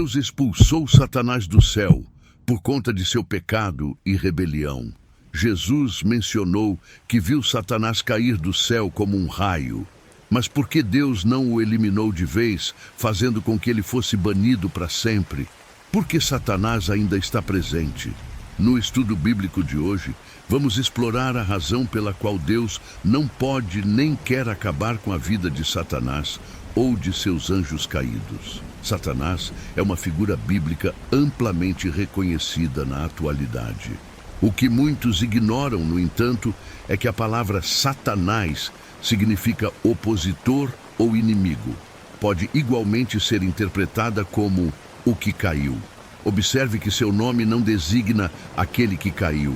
Deus expulsou Satanás do céu por conta de seu pecado e rebelião. Jesus mencionou que viu Satanás cair do céu como um raio. Mas por que Deus não o eliminou de vez, fazendo com que ele fosse banido para sempre? Porque Satanás ainda está presente. No estudo bíblico de hoje, vamos explorar a razão pela qual Deus não pode nem quer acabar com a vida de Satanás ou de seus anjos caídos. Satanás é uma figura bíblica amplamente reconhecida na atualidade. O que muitos ignoram, no entanto, é que a palavra Satanás significa opositor ou inimigo. Pode igualmente ser interpretada como o que caiu. Observe que seu nome não designa aquele que caiu,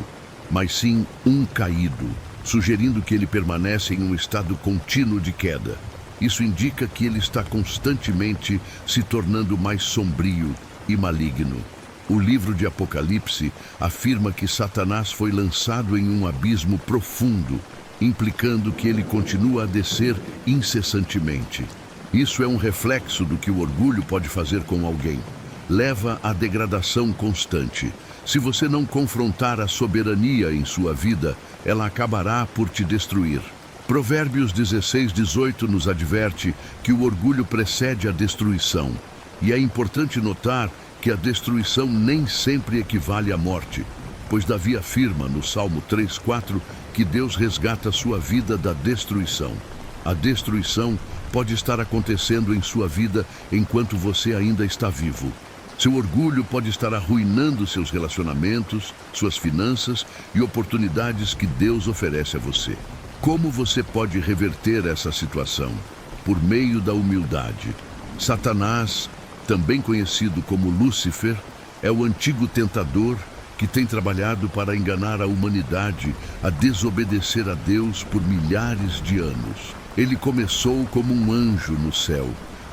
mas sim um caído, sugerindo que ele permanece em um estado contínuo de queda. Isso indica que ele está constantemente se tornando mais sombrio e maligno. O livro de Apocalipse afirma que Satanás foi lançado em um abismo profundo, implicando que ele continua a descer incessantemente. Isso é um reflexo do que o orgulho pode fazer com alguém. Leva à degradação constante. Se você não confrontar a soberania em sua vida, ela acabará por te destruir. Provérbios 16:18 nos adverte que o orgulho precede a destruição. E é importante notar que a destruição nem sempre equivale à morte, pois Davi afirma no Salmo 3:4 que Deus resgata sua vida da destruição. A destruição pode estar acontecendo em sua vida enquanto você ainda está vivo. Seu orgulho pode estar arruinando seus relacionamentos, suas finanças e oportunidades que Deus oferece a você. Como você pode reverter essa situação? Por meio da humildade. Satanás, também conhecido como Lúcifer, é o antigo tentador que tem trabalhado para enganar a humanidade a desobedecer a Deus por milhares de anos. Ele começou como um anjo no céu,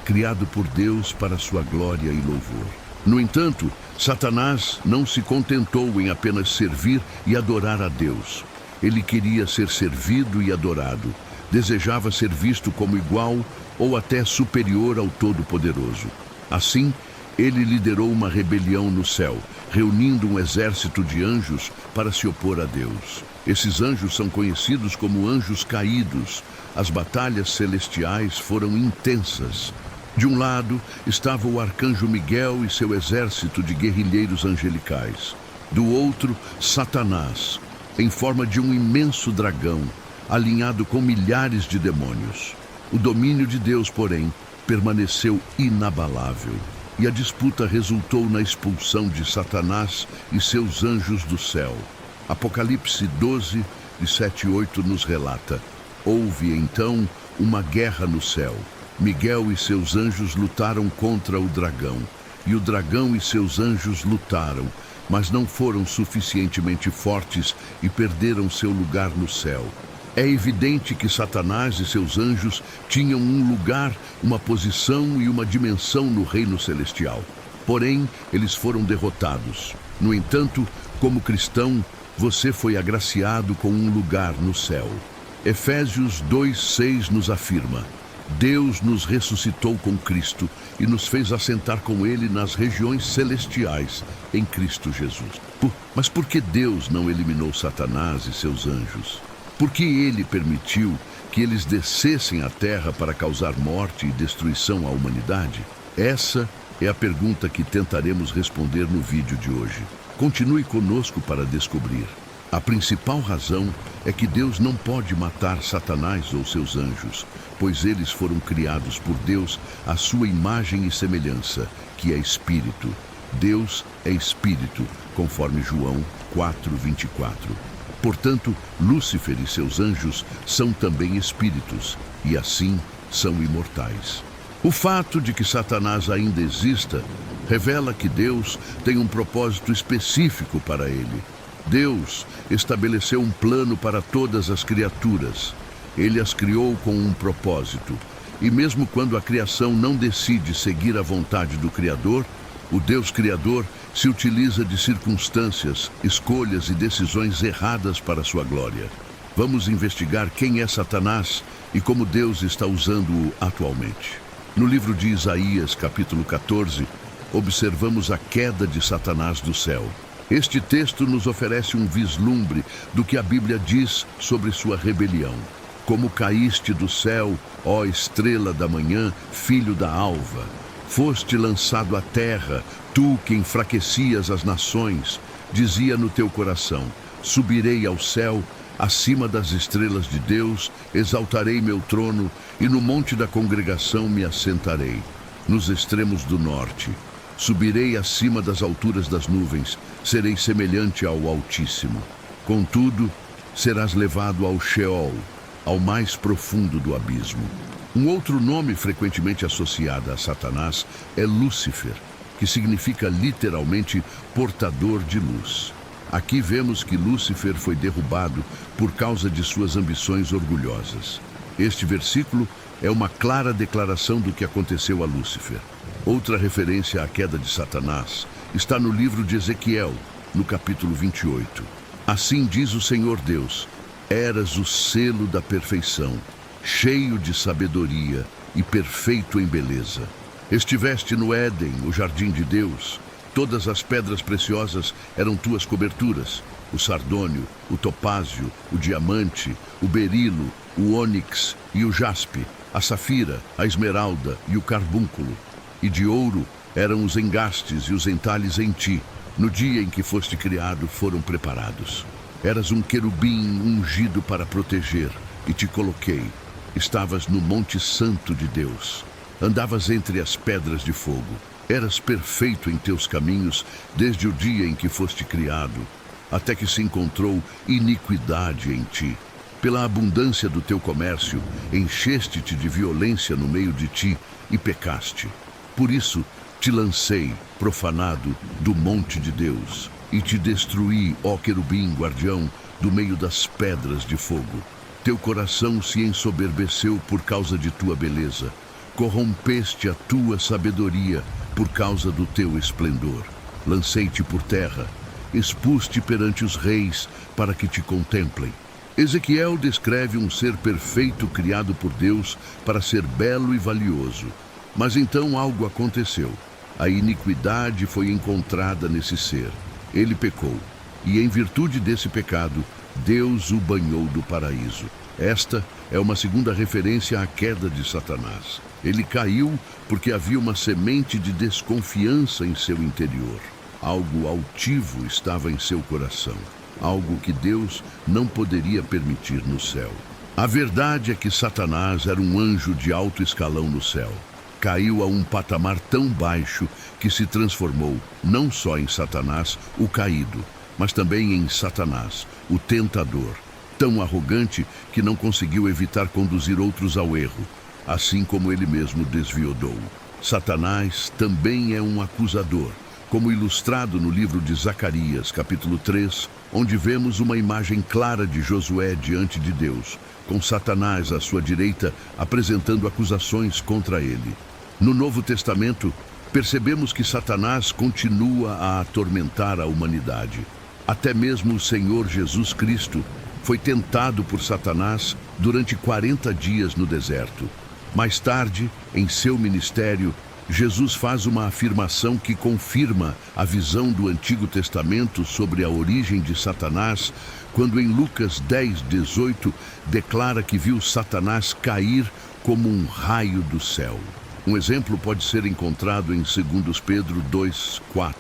criado por Deus para sua glória e louvor. No entanto, Satanás não se contentou em apenas servir e adorar a Deus. Ele queria ser servido e adorado, desejava ser visto como igual ou até superior ao Todo-Poderoso. Assim, ele liderou uma rebelião no céu, reunindo um exército de anjos para se opor a Deus. Esses anjos são conhecidos como anjos caídos. As batalhas celestiais foram intensas. De um lado estava o arcanjo Miguel e seu exército de guerrilheiros angelicais. Do outro, Satanás, em forma de um imenso dragão, alinhado com milhares de demônios. O domínio de Deus, porém, permaneceu inabalável, e a disputa resultou na expulsão de Satanás e seus anjos do céu. Apocalipse 12, de 7 e 8 nos relata: houve então uma guerra no céu. Miguel e seus anjos lutaram contra o dragão, e o dragão e seus anjos lutaram, mas não foram suficientemente fortes e perderam seu lugar no céu. É evidente que Satanás e seus anjos tinham um lugar, uma posição e uma dimensão no reino celestial. Porém, eles foram derrotados. No entanto, como cristão, você foi agraciado com um lugar no céu. Efésios 2:6 nos afirma: Deus nos ressuscitou com Cristo e nos fez assentar com Ele nas regiões celestiais, em Cristo Jesus. Mas por que Deus não eliminou Satanás e seus anjos? Por que Ele permitiu que eles descessem à terra para causar morte e destruição à humanidade? Essa é a pergunta que tentaremos responder no vídeo de hoje. Continue conosco para descobrir. A principal razão é que Deus não pode matar Satanás ou seus anjos, pois eles foram criados por Deus à sua imagem e semelhança, que é Espírito. Deus é Espírito, conforme João 4:24. Portanto, Lúcifer e seus anjos são também espíritos, e assim são imortais. O fato de que Satanás ainda exista revela que Deus tem um propósito específico para ele. Deus estabeleceu um plano para todas as criaturas. Ele as criou com um propósito. E mesmo quando a criação não decide seguir a vontade do Criador, o Deus Criador se utiliza de circunstâncias, escolhas e decisões erradas para sua glória. Vamos investigar quem é Satanás e como Deus está usando-o atualmente. No livro de Isaías, capítulo 14, observamos a queda de Satanás do céu. Este texto nos oferece um vislumbre do que a Bíblia diz sobre sua rebelião. Como caíste do céu, ó estrela da manhã, filho da alva. Foste lançado à terra, tu que enfraquecias as nações. Dizia no teu coração: subirei ao céu, acima das estrelas de Deus, exaltarei meu trono, e no monte da congregação me assentarei, nos extremos do norte. Subirei acima das alturas das nuvens, serei semelhante ao Altíssimo. Contudo, serás levado ao Sheol, ao mais profundo do abismo. Um outro nome frequentemente associado a Satanás é Lúcifer, que significa literalmente portador de luz. Aqui vemos que Lúcifer foi derrubado por causa de suas ambições orgulhosas. Este versículo é uma clara declaração do que aconteceu a Lúcifer. Outra referência à queda de Satanás está no livro de Ezequiel, no capítulo 28. Assim diz o Senhor Deus: eras o selo da perfeição, cheio de sabedoria e perfeito em beleza. Estiveste no Éden, o jardim de Deus. Todas as pedras preciosas eram tuas coberturas: o sardônio, o topázio, o diamante, o berilo, o ônix e o jaspe, a safira, a esmeralda e o carbúnculo. E de ouro eram os engastes e os entalhes em ti. No dia em que foste criado foram preparados. Eras um querubim ungido para proteger, e te coloquei. Estavas no Monte Santo de Deus. Andavas entre as pedras de fogo. Eras perfeito em teus caminhos desde o dia em que foste criado, até que se encontrou iniquidade em ti. Pela abundância do teu comércio, encheste-te de violência no meio de ti e pecaste. Por isso, te lancei, profanado, do monte de Deus, e te destruí, ó querubim guardião, do meio das pedras de fogo. Teu coração se ensoberbeceu por causa de tua beleza. Corrompeste a tua sabedoria por causa do teu esplendor. Lancei-te por terra, expus-te perante os reis para que te contemplem. Ezequiel descreve um ser perfeito criado por Deus para ser belo e valioso. Mas então algo aconteceu. A iniquidade foi encontrada nesse ser. Ele pecou, e em virtude desse pecado, Deus o banhou do paraíso. Esta é uma segunda referência à queda de Satanás. Ele caiu porque havia uma semente de desconfiança em seu interior. Algo altivo estava em seu coração, algo que Deus não poderia permitir no céu. A verdade é que Satanás era um anjo de alto escalão no céu. Caiu a um patamar tão baixo que se transformou não só em Satanás, o caído, mas também em Satanás, o tentador, tão arrogante que não conseguiu evitar conduzir outros ao erro, assim como ele mesmo desviou. Satanás também é um acusador, como ilustrado no livro de Zacarias, capítulo 3, onde vemos uma imagem clara de Josué diante de Deus, com Satanás à sua direita apresentando acusações contra ele. No Novo Testamento, percebemos que Satanás continua a atormentar a humanidade. Até mesmo o Senhor Jesus Cristo foi tentado por Satanás durante 40 dias no deserto. Mais tarde, em seu ministério, Jesus faz uma afirmação que confirma a visão do Antigo Testamento sobre a origem de Satanás, quando em Lucas 10:18 declara que viu Satanás cair como um raio do céu. Um exemplo pode ser encontrado em 2 Pedro 2:4.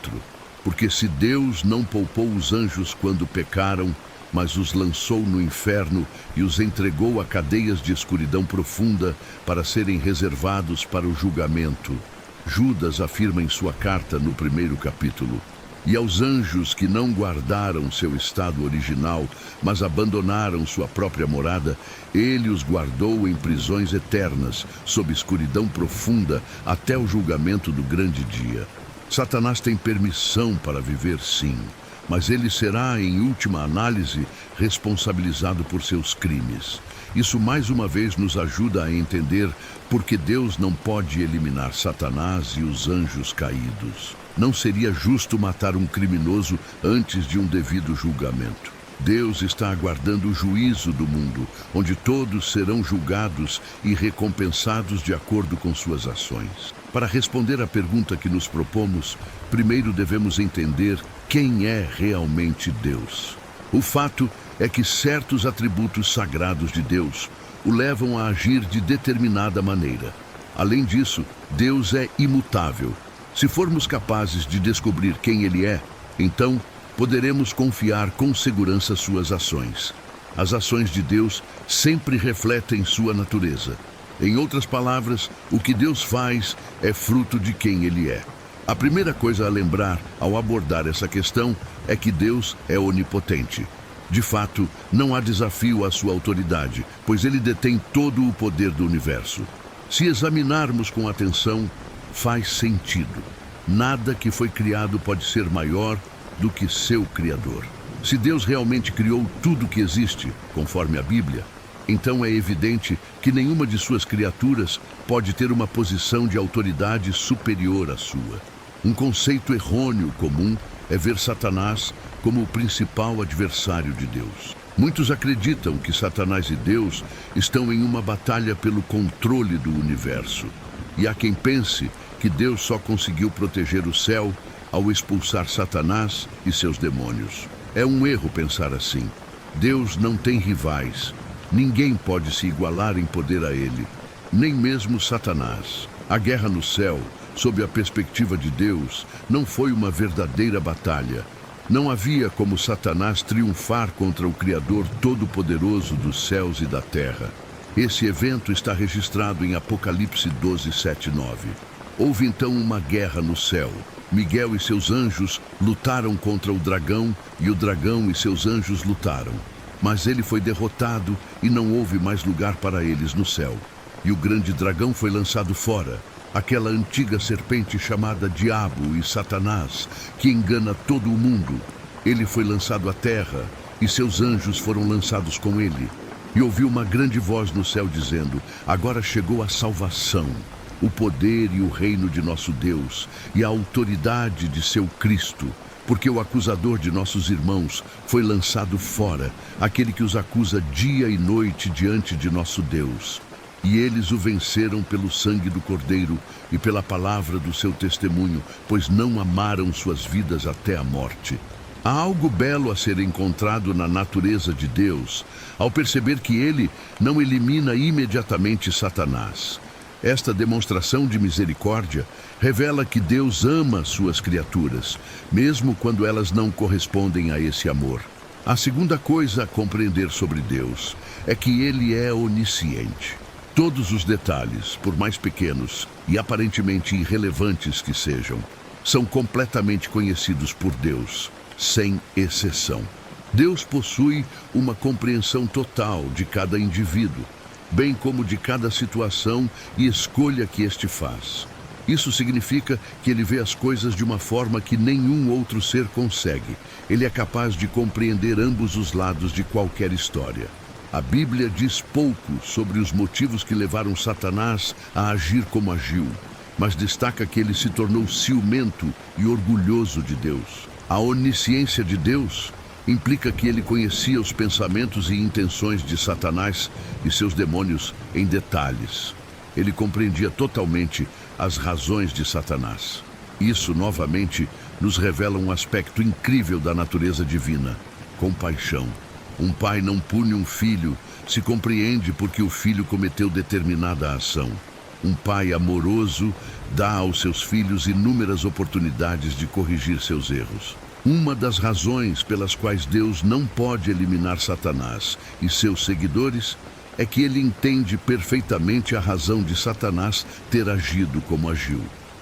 Porque se Deus não poupou os anjos quando pecaram, mas os lançou no inferno e os entregou a cadeias de escuridão profunda para serem reservados para o julgamento. Judas afirma em sua carta no 1º capítulo: e aos anjos que não guardaram seu estado original, mas abandonaram sua própria morada, ele os guardou em prisões eternas, sob escuridão profunda, até o julgamento do grande dia. Satanás tem permissão para viver, sim, mas ele será, em última análise, responsabilizado por seus crimes. Isso mais uma vez nos ajuda a entender por que Deus não pode eliminar Satanás e os anjos caídos. Não seria justo matar um criminoso antes de um devido julgamento. Deus está aguardando o juízo do mundo, onde todos serão julgados e recompensados de acordo com suas ações. Para responder à pergunta que nos propomos, primeiro devemos entender quem é realmente Deus. O fato é que certos atributos sagrados de Deus o levam a agir de determinada maneira. Além disso, Deus é imutável. Se formos capazes de descobrir quem Ele é, então poderemos confiar com segurança suas ações. As ações de Deus sempre refletem sua natureza. Em outras palavras, o que Deus faz é fruto de quem Ele é. A primeira coisa a lembrar ao abordar essa questão é que Deus é onipotente. De fato, não há desafio à sua autoridade, pois Ele detém todo o poder do universo. Se examinarmos com atenção, faz sentido. Nada que foi criado pode ser maior do que seu Criador. Se Deus realmente criou tudo que existe, conforme a Bíblia, então é evidente que nenhuma de suas criaturas pode ter uma posição de autoridade superior à sua. Um conceito errôneo comum é ver Satanás como o principal adversário de Deus. Muitos acreditam que Satanás e Deus estão em uma batalha pelo controle do universo. E há quem pense que Deus só conseguiu proteger o céu ao expulsar Satanás e seus demônios. É um erro pensar assim. Deus não tem rivais. Ninguém pode se igualar em poder a ele, nem mesmo Satanás. A guerra no céu, sob a perspectiva de Deus, não foi uma verdadeira batalha. Não havia como Satanás triunfar contra o Criador Todo-Poderoso dos céus e da terra. Esse evento está registrado em Apocalipse 12, 7 e 9. Houve então uma guerra no céu. Miguel e seus anjos lutaram contra o dragão e o dragão e seus anjos lutaram. Mas ele foi derrotado e não houve mais lugar para eles no céu. E o grande dragão foi lançado fora, aquela antiga serpente chamada Diabo e Satanás, que engana todo o mundo. Ele foi lançado à terra e seus anjos foram lançados com ele. E ouvi uma grande voz no céu dizendo: agora chegou a salvação, o poder e o reino de nosso Deus e a autoridade de seu Cristo, porque o acusador de nossos irmãos foi lançado fora, aquele que os acusa dia e noite diante de nosso Deus. E eles o venceram pelo sangue do Cordeiro e pela palavra do seu testemunho, pois não amaram suas vidas até a morte. Há algo belo a ser encontrado na natureza de Deus, ao perceber que ele não elimina imediatamente Satanás. Esta demonstração de misericórdia revela que Deus ama suas criaturas, mesmo quando elas não correspondem a esse amor. A segunda coisa a compreender sobre Deus é que ele é onisciente. Todos os detalhes, por mais pequenos e aparentemente irrelevantes que sejam, são completamente conhecidos por Deus, sem exceção. Deus possui uma compreensão total de cada indivíduo, bem como de cada situação e escolha que este faz. Isso significa que ele vê as coisas de uma forma que nenhum outro ser consegue. Ele é capaz de compreender ambos os lados de qualquer história. A Bíblia diz pouco sobre os motivos que levaram Satanás a agir como agiu, mas destaca que ele se tornou ciumento e orgulhoso de Deus. A onisciência de Deus implica que ele conhecia os pensamentos e intenções de Satanás e seus demônios em detalhes. Ele compreendia totalmente as razões de Satanás. Isso, novamente, nos revela um aspecto incrível da natureza divina: compaixão. Um pai não pune um filho se compreende porque o filho cometeu determinada ação. Um pai amoroso dá aos seus filhos inúmeras oportunidades de corrigir seus erros. Uma das razões pelas quais Deus não pode eliminar Satanás e seus seguidores é que ele entende perfeitamente a razão de Satanás ter agido como agiu.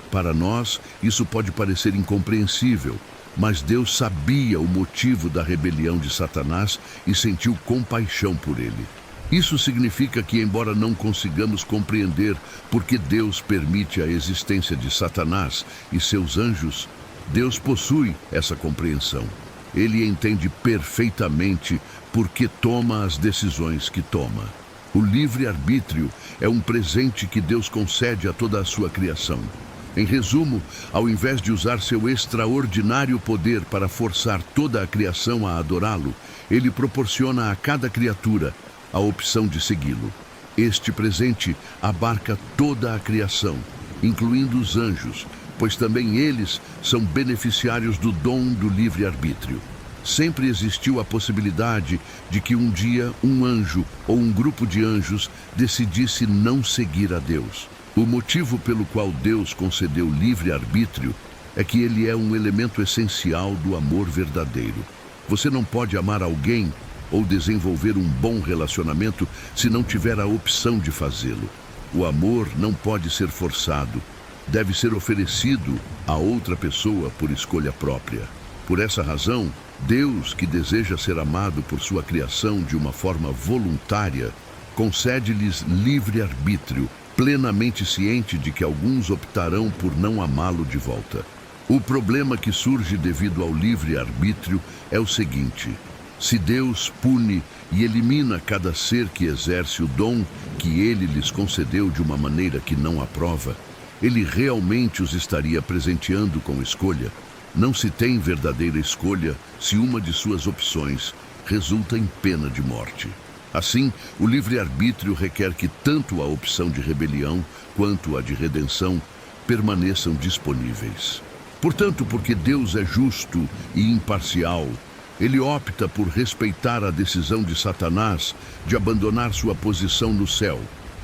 Para nós, isso pode parecer incompreensível, mas Deus sabia o motivo da rebelião de Satanás e sentiu compaixão por ele. Isso significa que, embora não consigamos compreender por que Deus permite a existência de Satanás e seus anjos, Deus possui essa compreensão. Ele entende perfeitamente por que toma as decisões que toma. O livre-arbítrio é um presente que Deus concede a toda a sua criação. Em resumo, ao invés de usar seu extraordinário poder para forçar toda a criação a adorá-lo, ele proporciona a cada criatura a opção de segui-lo. Este presente abarca toda a criação, incluindo os anjos, pois também eles são beneficiários do dom do livre-arbítrio. Sempre existiu a possibilidade de que um dia um anjo ou um grupo de anjos decidisse não seguir a Deus. O motivo pelo qual Deus concedeu livre-arbítrio é que ele é um elemento essencial do amor verdadeiro. Você não pode amar alguém ou desenvolver um bom relacionamento se não tiver a opção de fazê-lo. O amor não pode ser forçado, deve ser oferecido a outra pessoa por escolha própria. Por essa razão, Deus, que deseja ser amado por sua criação de uma forma voluntária, concede-lhes livre-arbítrio, plenamente ciente de que alguns optarão por não amá-lo de volta. O problema que surge devido ao livre-arbítrio é o seguinte: se Deus pune e elimina cada ser que exerce o dom que ele lhes concedeu de uma maneira que não aprova, ele realmente os estaria presenteando com escolha? Não se tem verdadeira escolha se uma de suas opções resulta em pena de morte. Assim, o livre-arbítrio requer que tanto a opção de rebelião quanto a de redenção permaneçam disponíveis. Portanto, porque Deus é justo e imparcial, ele opta por respeitar a decisão de Satanás de abandonar sua posição no céu.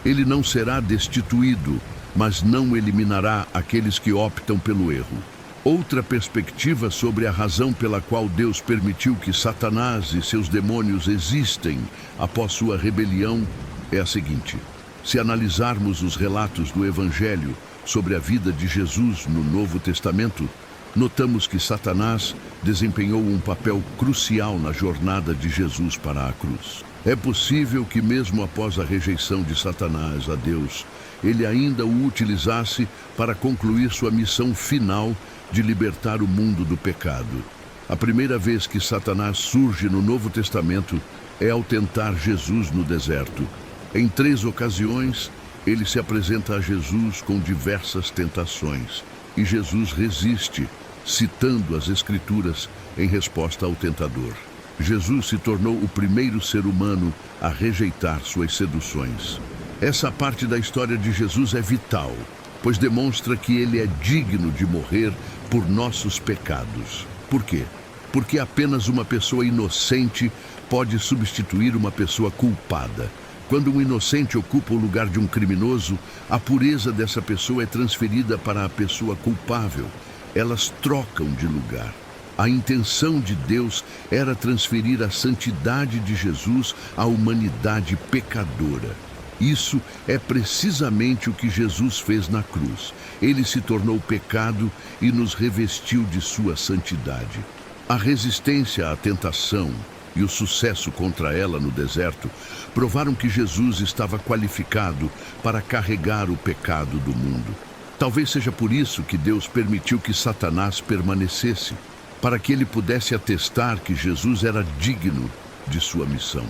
Ele não será destituído, mas não eliminará aqueles que optam pelo erro. Outra perspectiva sobre a razão pela qual Deus permitiu que Satanás e seus demônios existem após sua rebelião é a seguinte: se analisarmos os relatos do Evangelho sobre a vida de Jesus no Novo Testamento, notamos que Satanás desempenhou um papel crucial na jornada de Jesus para a cruz. É possível que mesmo após a rejeição de Satanás a Deus, ele ainda o utilizasse para concluir sua missão final de libertar o mundo do pecado. A primeira vez que Satanás surge no Novo Testamento é ao tentar Jesus no deserto. Em 3 ocasiões, ele se apresenta a Jesus com diversas tentações, e Jesus resiste, citando as Escrituras em resposta ao tentador. Jesus se tornou o primeiro ser humano a rejeitar suas seduções. Essa parte da história de Jesus é vital, pois demonstra que ele é digno de morrer por nossos pecados. Por quê? Porque apenas uma pessoa inocente pode substituir uma pessoa culpada. Quando um inocente ocupa o lugar de um criminoso, a pureza dessa pessoa é transferida para a pessoa culpável. Elas trocam de lugar. A intenção de Deus era transferir a santidade de Jesus à humanidade pecadora. Isso é precisamente o que Jesus fez na cruz. Ele se tornou pecado e nos revestiu de sua santidade. A resistência à tentação e o sucesso contra ela no deserto provaram que Jesus estava qualificado para carregar o pecado do mundo. Talvez seja por isso que Deus permitiu que Satanás permanecesse, para que ele pudesse atestar que Jesus era digno de sua missão.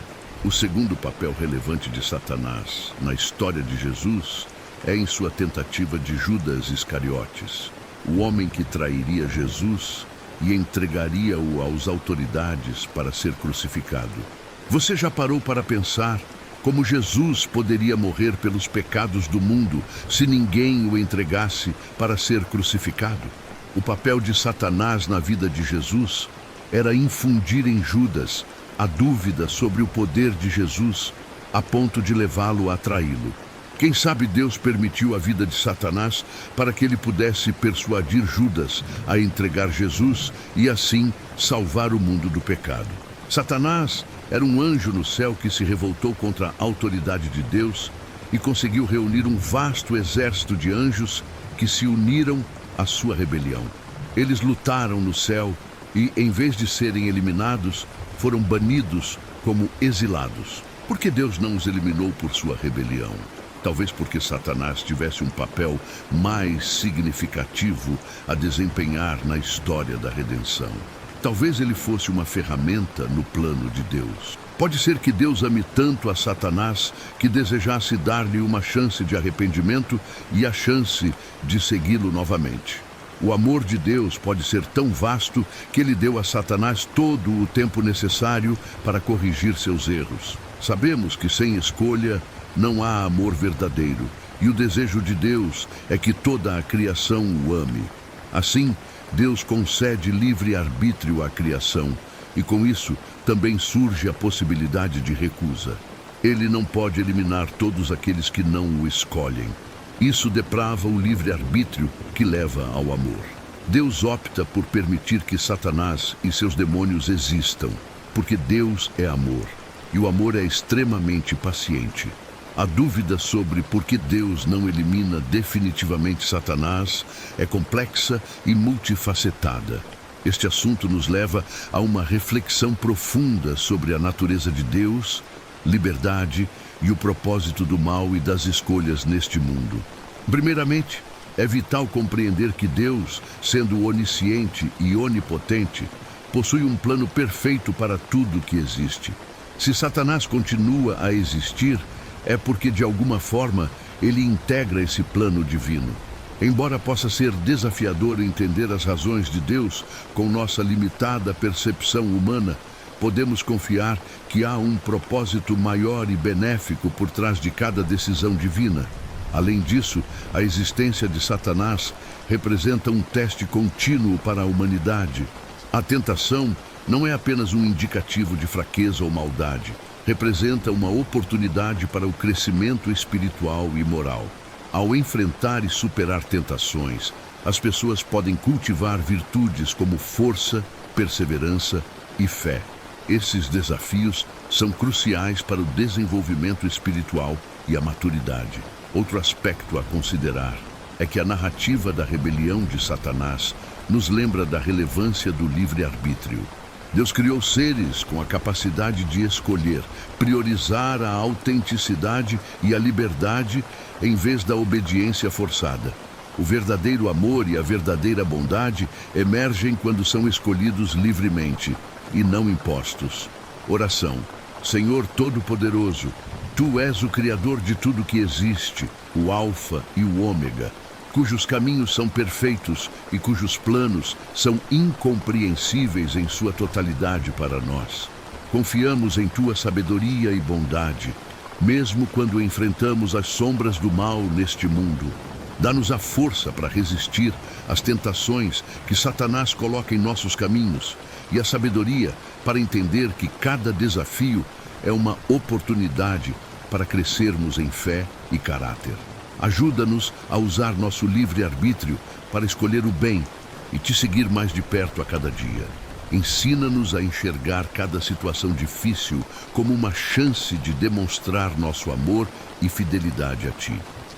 O segundo papel relevante de Satanás na história de Jesus é em sua tentativa de Judas Iscariotes, o homem que trairia Jesus e entregaria-o às autoridades para ser crucificado. Você já parou para pensar como Jesus poderia morrer pelos pecados do mundo se ninguém o entregasse para ser crucificado? O papel de Satanás na vida de Jesus era infundir em Judas a dúvida sobre o poder de Jesus, a ponto de levá-lo a traí-lo. Quem sabe Deus permitiu a vida de Satanás para que ele pudesse persuadir Judas a entregar Jesus e assim salvar o mundo do pecado. Satanás era um anjo no céu que se revoltou contra a autoridade de Deus e conseguiu reunir um vasto exército de anjos que se uniram à sua rebelião. Eles lutaram no céu e, em vez de serem eliminados, foram banidos como exilados. Por que Deus não os eliminou por sua rebelião? Talvez porque Satanás tivesse um papel mais significativo a desempenhar na história da redenção. Talvez ele fosse uma ferramenta no plano de Deus. Pode ser que Deus ame tanto a Satanás que desejasse dar-lhe uma chance de arrependimento e a chance de segui-lo novamente. O amor de Deus pode ser tão vasto que ele deu a Satanás todo o tempo necessário para corrigir seus erros. Sabemos que sem escolha não há amor verdadeiro, e o desejo de Deus é que toda a criação o ame. Assim, Deus concede livre arbítrio à criação, e com isso também surge a possibilidade de recusa. Ele não pode eliminar todos aqueles que não o escolhem. Isso deprava o livre-arbítrio que leva ao amor. Deus opta por permitir que Satanás e seus demônios existam, porque Deus é amor, e o amor é extremamente paciente. A dúvida sobre por que Deus não elimina definitivamente Satanás é complexa e multifacetada. Este assunto nos leva a uma reflexão profunda sobre a natureza de Deus, liberdade e o propósito do mal e das escolhas neste mundo. Primeiramente, é vital compreender que Deus, sendo onisciente e onipotente, possui um plano perfeito para tudo que existe. Se Satanás continua a existir, é porque de alguma forma ele integra esse plano divino. Embora possa ser desafiador entender as razões de Deus com nossa limitada percepção humana, podemos confiar que há um propósito maior e benéfico por trás de cada decisão divina. Além disso, a existência de Satanás representa um teste contínuo para a humanidade. A tentação não é apenas um indicativo de fraqueza ou maldade, representa uma oportunidade para o crescimento espiritual e moral. Ao enfrentar e superar tentações, as pessoas podem cultivar virtudes como força, perseverança e fé. Esses desafios são cruciais para o desenvolvimento espiritual e a maturidade. Outro aspecto a considerar é que a narrativa da rebelião de Satanás nos lembra da relevância do livre-arbítrio. Deus criou seres com a capacidade de escolher, priorizar a autenticidade e a liberdade em vez da obediência forçada. O verdadeiro amor e a verdadeira bondade emergem quando são escolhidos livremente e não impostos. Oração. Senhor Todo-Poderoso, Tu és o Criador de tudo que existe, o Alfa e o Ômega, cujos caminhos são perfeitos e cujos planos são incompreensíveis em sua totalidade para nós. Confiamos em Tua sabedoria e bondade, mesmo quando enfrentamos as sombras do mal neste mundo. Dá-nos a força para resistir às tentações que Satanás coloca em nossos caminhos e a sabedoria para entender que cada desafio é uma oportunidade para crescermos em fé e caráter. Ajuda-nos a usar nosso livre-arbítrio para escolher o bem e Te seguir mais de perto a cada dia. Ensina-nos a enxergar cada situação difícil como uma chance de demonstrar nosso amor e fidelidade a Ti.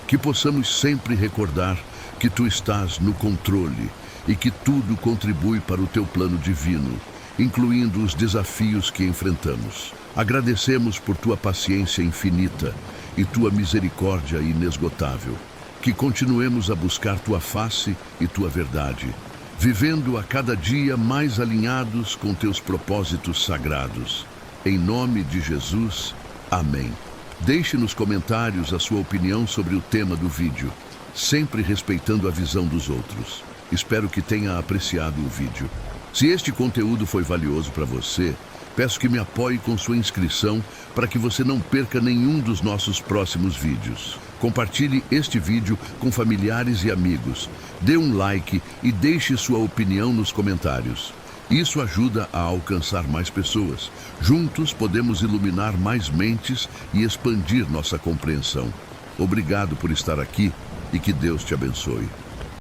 Que possamos sempre recordar que Tu estás no controle e que tudo contribui para o Teu plano divino, incluindo os desafios que enfrentamos. Agradecemos por Tua paciência infinita e Tua misericórdia inesgotável. Que continuemos a buscar Tua face e Tua verdade, vivendo a cada dia mais alinhados com Teus propósitos sagrados. Em nome de Jesus, amém. Deixe nos comentários a sua opinião sobre o tema do vídeo, sempre respeitando a visão dos outros. Espero que tenha apreciado o vídeo. Se este conteúdo foi valioso para você, peço que me apoie com sua inscrição para que você não perca nenhum dos nossos próximos vídeos. Compartilhe este vídeo com familiares e amigos. Dê um like e deixe sua opinião nos comentários. Isso ajuda a alcançar mais pessoas. Juntos podemos iluminar mais mentes e expandir nossa compreensão. Obrigado por estar aqui e que Deus te abençoe.